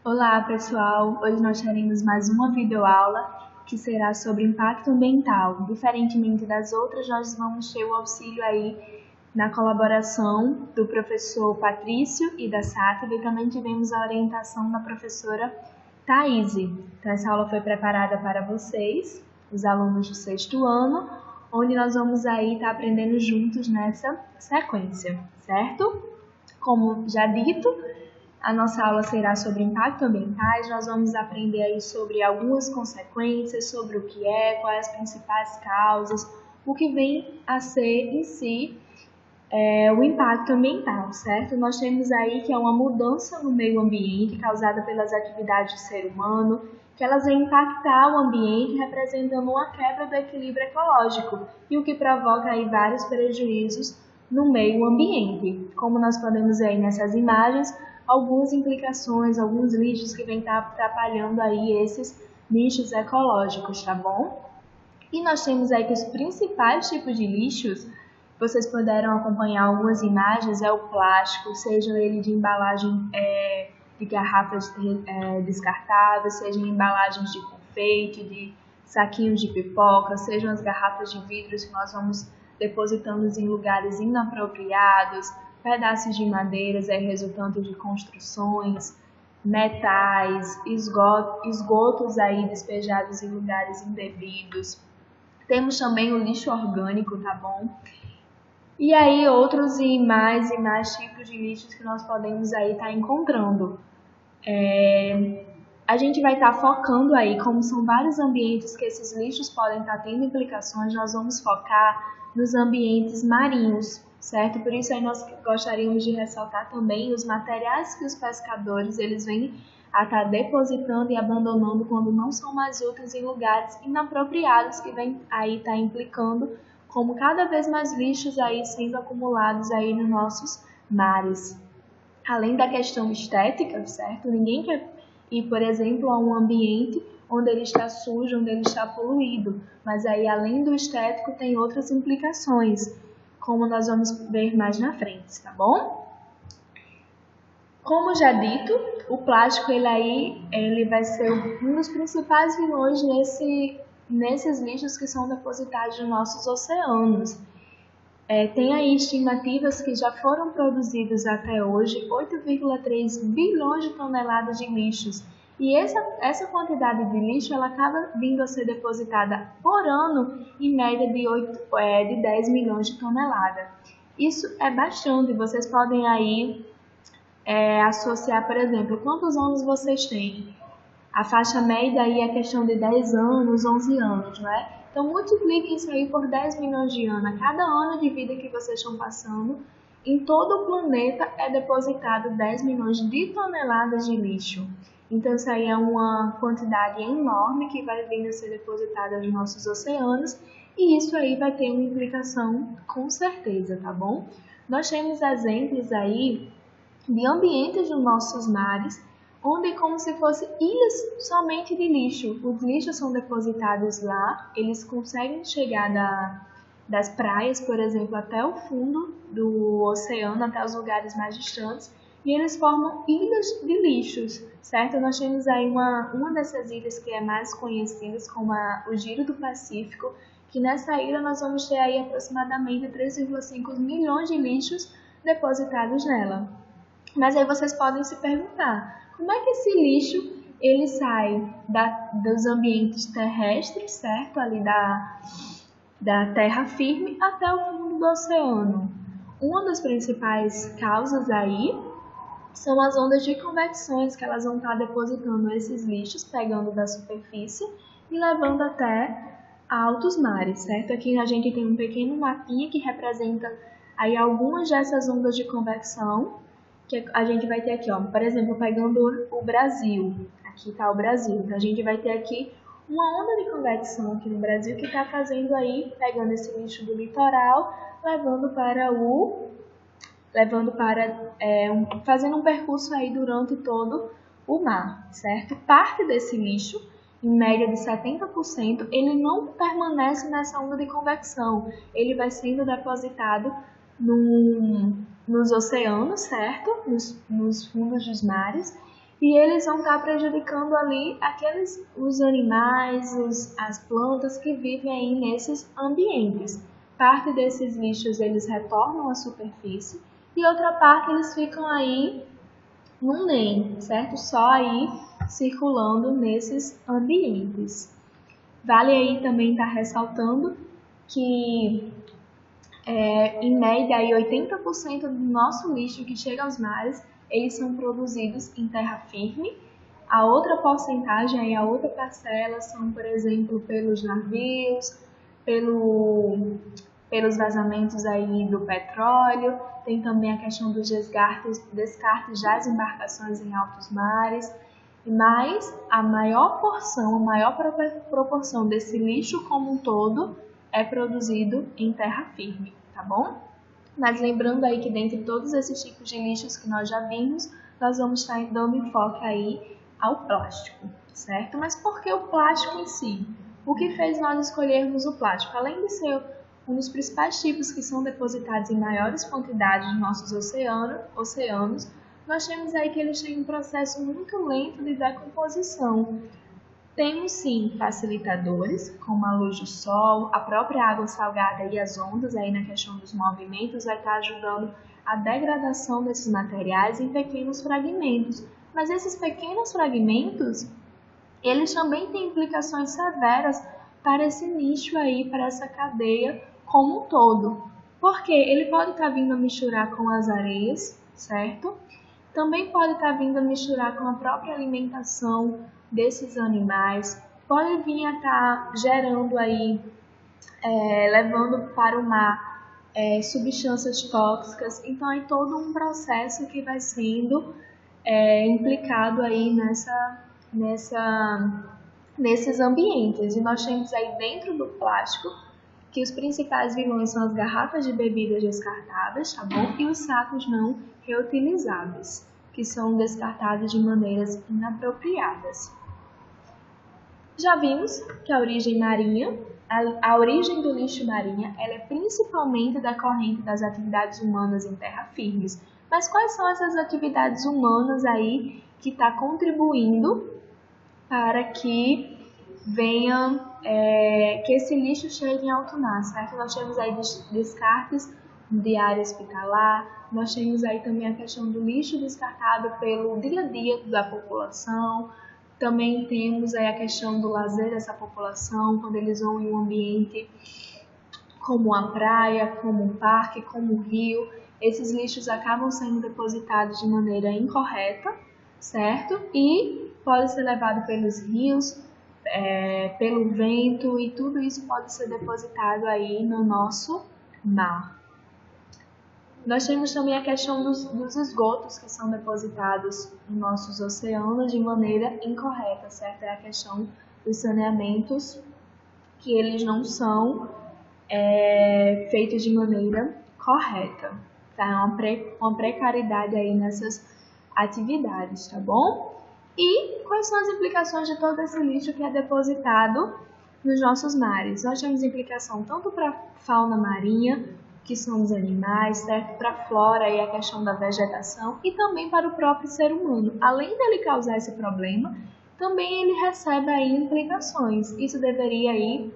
Olá, pessoal! Hoje nós teremos mais uma videoaula que será sobre impacto ambiental. Diferentemente das outras, nós vamos ter o auxílio aí na colaboração do professor Patrício e da Sátiva, e também tivemos a orientação da professora Thaís. Então, essa aula foi preparada para vocês, os alunos do 6º ano, onde nós vamos aí estar aprendendo juntos nessa sequência, certo? Como já dito, a nossa aula será sobre impacto ambientais. Nós vamos aprender aí sobre algumas consequências, sobre o que é, quais as principais causas, o que vem a ser em si o impacto ambiental, certo? Nós temos aí que é uma mudança no meio ambiente causada pelas atividades do ser humano, que elas vêm impactar o ambiente, representando uma quebra do equilíbrio ecológico, e o que provoca aí vários prejuízos no meio ambiente. Como nós podemos ver aí nessas imagens, algumas implicações, alguns lixos que vêm estar atrapalhando aí esses nichos ecológicos, tá bom? E nós temos aí que os principais tipos de lixos, vocês puderam acompanhar algumas imagens, é o plástico, seja ele de embalagem de garrafas descartáveis, seja embalagens de confeite, de saquinhos de pipoca, sejam as garrafas de vidros que nós vamos depositando em lugares inapropriados, pedaços de madeiras resultantes de construções, metais, esgotos aí despejados em lugares indevidos. Temos também o lixo orgânico, tá bom? E aí outros e mais tipos de lixos que nós podemos aí estar encontrando. A gente vai estar focando aí, como são vários ambientes que esses lixos podem estar tendo implicações, nós vamos focar nos ambientes marinhos, certo? Por isso aí nós gostaríamos de ressaltar também os materiais que os pescadores eles vêm a estar depositando e abandonando quando não são mais úteis em lugares inapropriados, que vem aí estar implicando como cada vez mais lixos aí sendo acumulados aí nos nossos mares. Além da questão estética, certo? Ninguém quer ir, por exemplo, a um ambiente onde ele está sujo, onde ele está poluído. Mas aí, além do estético, tem outras implicações, como nós vamos ver mais na frente, tá bom? Como já dito, o plástico ele vai ser um dos principais vilões nesses lixos que são depositados nos nossos oceanos. Tem aí estimativas que já foram produzidos até hoje 8,3 bilhões de toneladas de lixos. E essa quantidade de lixo ela acaba vindo a ser depositada por ano em média de 10 milhões de toneladas. Isso é bastante. Vocês podem aí associar, por exemplo, quantos anos vocês têm. A faixa média aí é questão de 10 anos, 11 anos, não é? Então, multipliquem isso aí por 10 milhões de anos. A cada ano de vida que vocês estão passando, em todo o planeta é depositado 10 milhões de toneladas de lixo. Então, isso aí é uma quantidade enorme que vai vindo a ser depositada nos nossos oceanos, e isso aí vai ter uma implicação com certeza, tá bom? Nós temos exemplos aí de ambientes nos nossos mares, onde é como se fossem ilhas somente de lixo. Os lixos são depositados lá, eles conseguem chegar das praias, por exemplo, até o fundo do oceano, até os lugares mais distantes, e eles formam ilhas de lixos, certo? Nós temos aí uma dessas ilhas que é mais conhecida como o Giro do Pacífico, que nessa ilha nós vamos ter aí aproximadamente 3,5 milhões de lixos depositados nela. Mas aí vocês podem se perguntar, como é que esse lixo ele sai dos ambientes terrestres, certo? Ali da terra firme até o fundo do oceano. Uma das principais causas aí são as ondas de convecções, que elas vão estar depositando esses lixos, pegando da superfície e levando até altos mares, certo? Aqui a gente tem um pequeno mapinha que representa aí algumas dessas ondas de convecção, que a gente vai ter aqui, ó, por exemplo, pegando o Brasil. Aqui está o Brasil. Então, a gente vai ter aqui uma onda de convecção aqui no Brasil que está fazendo aí, pegando esse lixo do litoral, fazendo um percurso aí durante todo o mar, certo? Parte desse lixo, em média de 70%, ele não permanece nessa onda de convecção. Ele vai sendo depositado nos oceanos, certo? Nos fundos dos mares. e eles vão estar prejudicando ali os animais, as plantas que vivem aí nesses ambientes. Parte desses lixos eles retornam à superfície e outra parte eles ficam aí no NEM, certo? Só aí circulando nesses ambientes. Vale aí também estar ressaltando que em média aí 80% do nosso lixo que chega aos mares, eles são produzidos em terra firme. A outra porcentagem, a outra parcela são, por exemplo, pelos navios, pelos vazamentos aí do petróleo, tem também a questão dos descartes das embarcações em altos mares, mas a maior proporção desse lixo como um todo é produzido em terra firme, tá bom? Mas lembrando aí que dentre todos esses tipos de lixos que nós já vimos, nós vamos estar dando enfoque aí ao plástico, certo? Mas por que o plástico em si? O que fez nós escolhermos o plástico? Além de ser um dos principais tipos que são depositados em maiores quantidades nos nossos oceanos, nós temos aí que eles têm um processo muito lento de decomposição. Temos sim facilitadores, como a luz do sol, a própria água salgada e as ondas, aí na questão dos movimentos, vai estar ajudando a degradação desses materiais em pequenos fragmentos. Mas esses pequenos fragmentos, eles também têm implicações severas para esse nicho aí, para essa cadeia como um todo. Porque ele pode estar vindo a misturar com as areias, certo? Também pode estar vindo a misturar com a própria alimentação desses animais, pode vir a estar gerando aí, levando para o mar substâncias tóxicas. Então é todo um processo que vai sendo implicado aí nesses ambientes. E nós temos aí dentro do plástico que os principais vilões são as garrafas de bebidas descartáveis, tá bom? E os sacos não reutilizáveis, que são descartados de maneiras inapropriadas. Já vimos que a origem do lixo marinha, ela é principalmente decorrente das atividades humanas em terra firmes. Mas quais são essas atividades humanas aí que está contribuindo para que que esse lixo chegue em alto mar, certo? Nós temos aí descartes de área hospitalar, nós temos aí também a questão do lixo descartado pelo dia a dia da população, também temos aí a questão do lazer dessa população, quando eles vão em um ambiente como a praia, como um parque, como um rio, esses lixos acabam sendo depositados de maneira incorreta, certo? E pode ser levado pelos rios, pelo vento, e tudo isso pode ser depositado aí no nosso mar. Nós temos também a questão dos esgotos que são depositados nos nossos oceanos de maneira incorreta, certo? É a questão dos saneamentos que eles não são feitos de maneira correta. Tá? Uma precariedade aí nessas atividades, tá bom? E quais são as implicações de todo esse lixo que é depositado nos nossos mares? Nós temos implicação tanto para a fauna marinha, que são os animais, certo? Para a flora e a questão da vegetação, e também para o próprio ser humano. Além dele causar esse problema, também ele recebe aí implicações. Isso deveria aí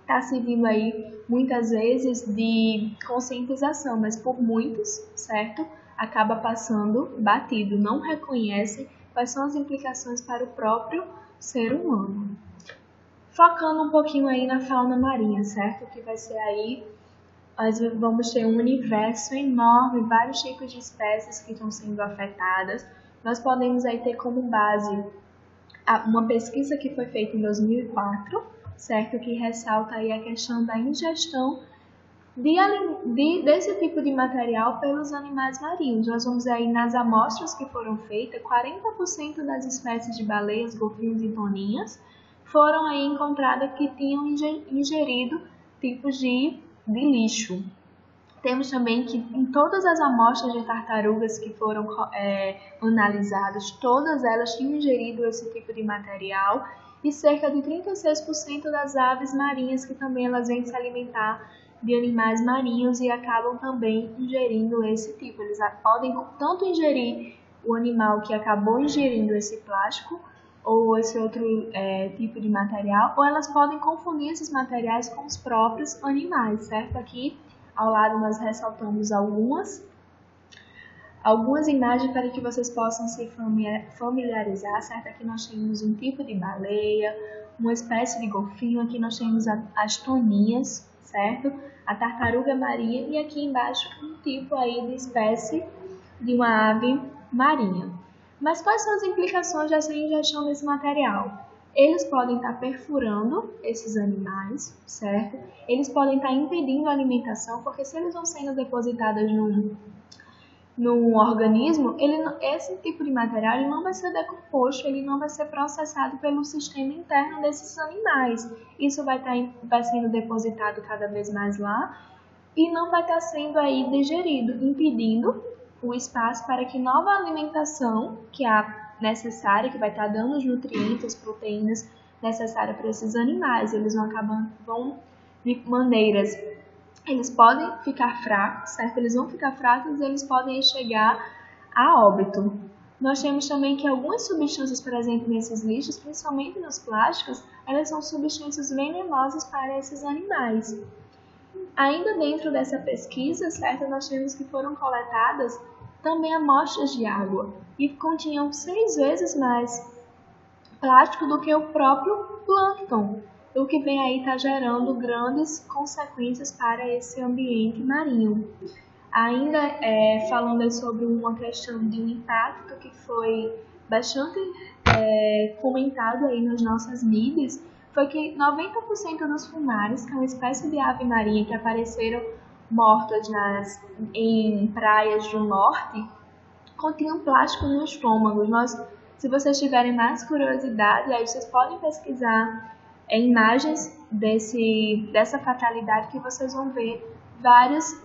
estar servindo aí muitas vezes de conscientização, mas por muitos, certo? Acaba passando batido, não reconhece quais são as implicações para o próprio ser humano. Focando um pouquinho aí na fauna marinha, certo? Que vai ser aí, nós vamos ter um universo enorme, vários tipos de espécies que estão sendo afetadas. Nós podemos aí ter como base uma pesquisa que foi feita em 2004, certo? Que ressalta aí a questão da ingestão desse tipo de material pelos animais marinhos. Nós vamos ver aí nas amostras que foram feitas, 40% das espécies de baleias, golfinhos e toninhas foram aí encontradas que tinham ingerido tipos de lixo. Temos também que em todas as amostras de tartarugas que foram analisadas, todas elas tinham ingerido esse tipo de material, e cerca de 36% das aves marinhas que também elas vêm se alimentar de animais marinhos e acabam também ingerindo esse tipo. Eles podem tanto ingerir o animal que acabou ingerindo esse plástico ou esse outro tipo de material, ou elas podem confundir esses materiais com os próprios animais, certo? Aqui ao lado nós ressaltamos algumas imagens para que vocês possam se familiarizar, certo? Aqui nós temos um tipo de baleia, uma espécie de golfinho, aqui nós temos as toninhas, certo? A tartaruga marinha e aqui embaixo um tipo aí de espécie de uma ave marinha. Mas quais são as implicações dessa ingestão desse material? Eles podem estar perfurando esses animais, certo? Eles podem estar impedindo a alimentação, porque se eles vão sendo depositados no organismo, esse tipo de material ele não vai ser decomposto, ele não vai ser processado pelo sistema interno desses animais. Isso vai sendo depositado cada vez mais lá e não vai estar sendo aí digerido, impedindo o espaço para que nova alimentação, que é a necessária, que vai estar dando os nutrientes, proteínas necessárias para esses animais, eles vão de maneiras. Eles podem ficar fracos, certo? Eles vão ficar fracos e eles podem chegar a óbito. Nós temos também que algumas substâncias presentes nesses lixos, principalmente nos plásticos, elas são substâncias venenosas para esses animais. Ainda dentro dessa pesquisa, certo, nós temos que foram coletadas também amostras de água e continham 6 vezes mais plástico do que o próprio plâncton, o que vem aí está gerando grandes consequências para esse ambiente marinho. Ainda falando sobre uma questão de um impacto que foi bastante comentado aí nas nossas mídias, foi que 90% dos fumares, que é uma espécie de ave marinha que apareceram mortas em praias do norte, continham plástico no estômago. Se vocês tiverem mais curiosidade, aí vocês podem pesquisar imagens dessa fatalidade que vocês vão ver várias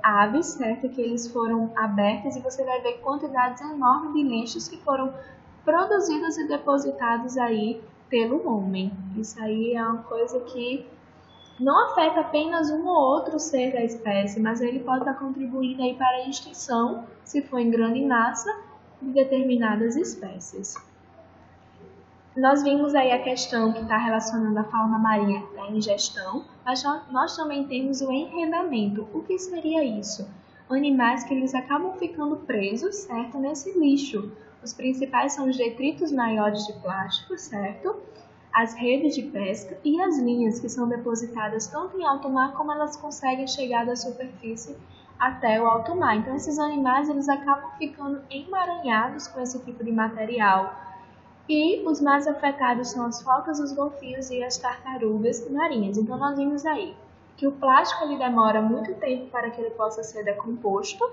aves, certo? Que eles foram abertas e você vai ver quantidades enormes de lixos que foram produzidos e depositados aí pelo homem. Isso aí é uma coisa que não afeta apenas um ou outro ser da espécie, mas ele pode estar contribuindo aí para a extinção, se for em grande massa, de determinadas espécies. Nós vimos aí a questão que está relacionando a fauna marinha à ingestão, mas nós também temos o enredamento. O que seria isso? Animais que eles acabam ficando presos, certo, nesse lixo. Os principais são os detritos maiores de plástico, certo? As redes de pesca e as linhas que são depositadas tanto em alto mar como elas conseguem chegar da superfície até o alto mar. Então esses animais eles acabam ficando emaranhados com esse tipo de material. E os mais afetados são as focas, os golfinhos e as tartarugas marinhas. Então nós vimos aí que o plástico ele demora muito tempo para que ele possa ser decomposto,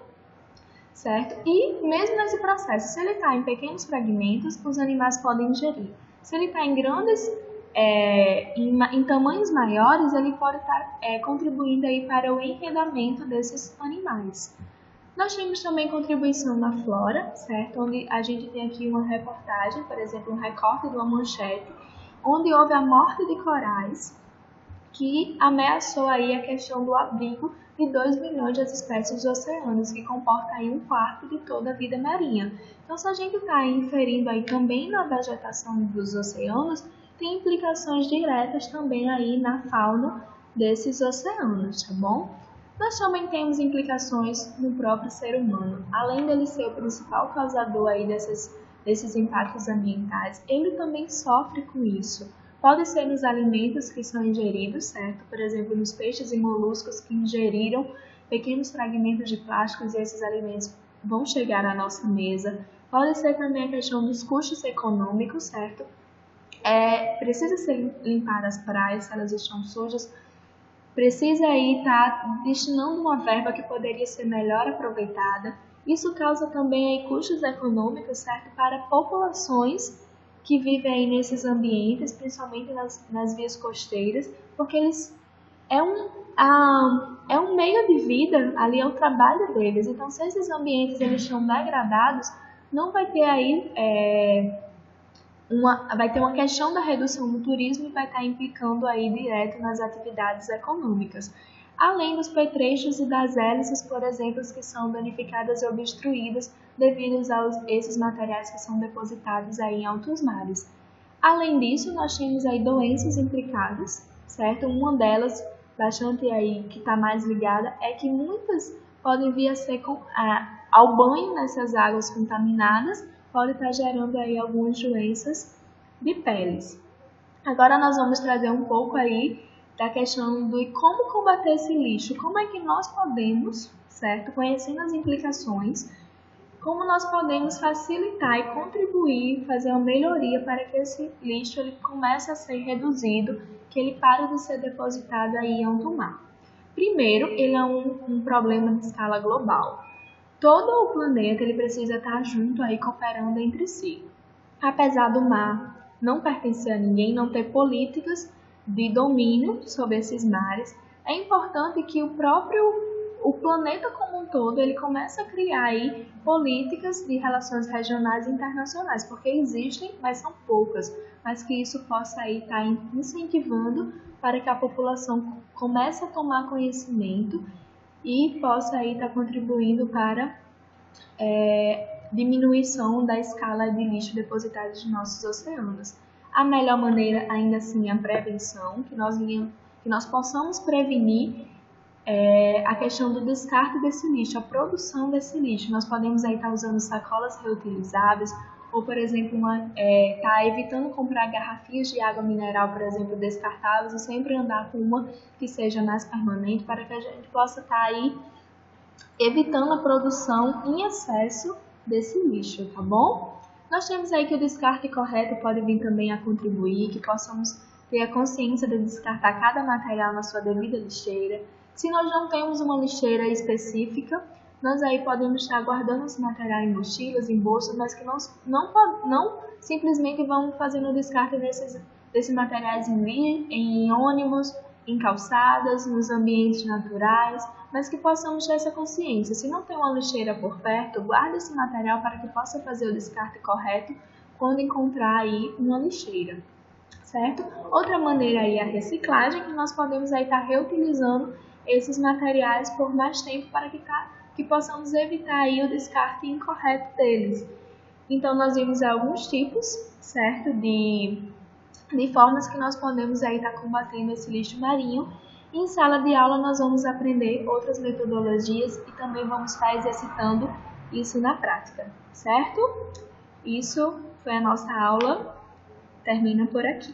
certo? E mesmo nesse processo, se ele está em pequenos fragmentos, os animais podem ingerir. Se ele está em grandes, em tamanhos maiores, ele pode estar contribuindo aí para o enredamento desses animais. Nós temos também contribuição na flora, certo? Onde a gente tem aqui uma reportagem, por exemplo, um recorte de uma manchete, onde houve a morte de corais, que ameaçou aí a questão do abrigo de 2 milhões das espécies de oceanos, que comporta aí 1/4 de toda a vida marinha. Então, se a gente está inferindo aí também na vegetação dos oceanos, tem implicações diretas também aí na fauna desses oceanos, tá bom? Nós também temos implicações no próprio ser humano. Além dele ser o principal causador aí desses impactos ambientais, ele também sofre com isso. Pode ser nos alimentos que são ingeridos, certo? Por exemplo, nos peixes e moluscos que ingeriram pequenos fragmentos de plásticos e esses alimentos vão chegar à nossa mesa. Pode ser também a questão dos custos econômicos, certo? Precisa ser limpadas as praias se elas estão sujas. Precisa aí estar destinando uma verba que poderia ser melhor aproveitada. Isso causa também aí custos econômicos, certo? Para populações que vivem aí nesses ambientes, principalmente nas vias costeiras, porque é um meio de vida, ali é o trabalho deles. Então, se esses ambientes eles estão degradados, não vai ter aí vai ter uma questão da redução do turismo e vai estar implicando aí direto nas atividades econômicas. Além dos petrechos e das hélices, por exemplo, que são danificadas e obstruídas devido a esses materiais que são depositados aí em altos mares. Além disso, nós temos aí doenças implicadas, certo? Uma delas, bastante aí, que está mais ligada, é que muitas podem vir a ser ao banho nessas águas contaminadas, pode estar gerando aí algumas doenças de peles. Agora nós vamos trazer um pouco aí da questão de como combater esse lixo, como é que nós podemos, certo? Conhecendo as implicações, como nós podemos facilitar e contribuir, fazer uma melhoria para que esse lixo ele comece a ser reduzido, que ele pare de ser depositado aí em alto mar. Primeiro, ele é um problema de escala global. Todo o planeta ele precisa estar junto aí, cooperando entre si. Apesar do mar não pertencer a ninguém, não ter políticas de domínio sobre esses mares, é importante que o planeta como um todo ele comece a criar aí políticas de relações regionais e internacionais, porque existem, mas são poucas, mas que isso possa aí estar incentivando para que a população comece a tomar conhecimento e possa aí estar contribuindo para diminuição da escala de lixo depositado nos nossos oceanos. A melhor maneira, ainda assim, é a prevenção, que nós possamos prevenir a questão do descarte desse lixo, a produção desse lixo. Nós podemos aí estar usando sacolas reutilizáveis, ou, por exemplo, estar evitando comprar garrafinhas de água mineral, por exemplo, descartáveis, e sempre andar com uma que seja mais permanente, para que a gente possa estar aí evitando a produção em excesso desse lixo, tá bom? Nós temos aí que o descarte correto pode vir também a contribuir, que possamos ter a consciência de descartar cada material na sua devida lixeira. Se nós não temos uma lixeira específica, nós aí podemos estar guardando esse material em mochilas, em bolsas, mas que não simplesmente vamos fazendo o descarte desses materiais em ônibus, em calçadas, nos ambientes naturais, mas que possamos ter essa consciência. Se não tem uma lixeira por perto, guarde esse material para que possa fazer o descarte correto quando encontrar aí uma lixeira, certo? Outra maneira aí é a reciclagem, que nós podemos aí estar reutilizando esses materiais por mais tempo para que possamos evitar aí o descarte incorreto deles. Então, nós vimos alguns tipos, certo, de formas que nós podemos aí estar combatendo esse lixo marinho. E em sala de aula nós vamos aprender outras metodologias e também vamos estar exercitando isso na prática, certo? Isso foi a nossa aula, termina por aqui.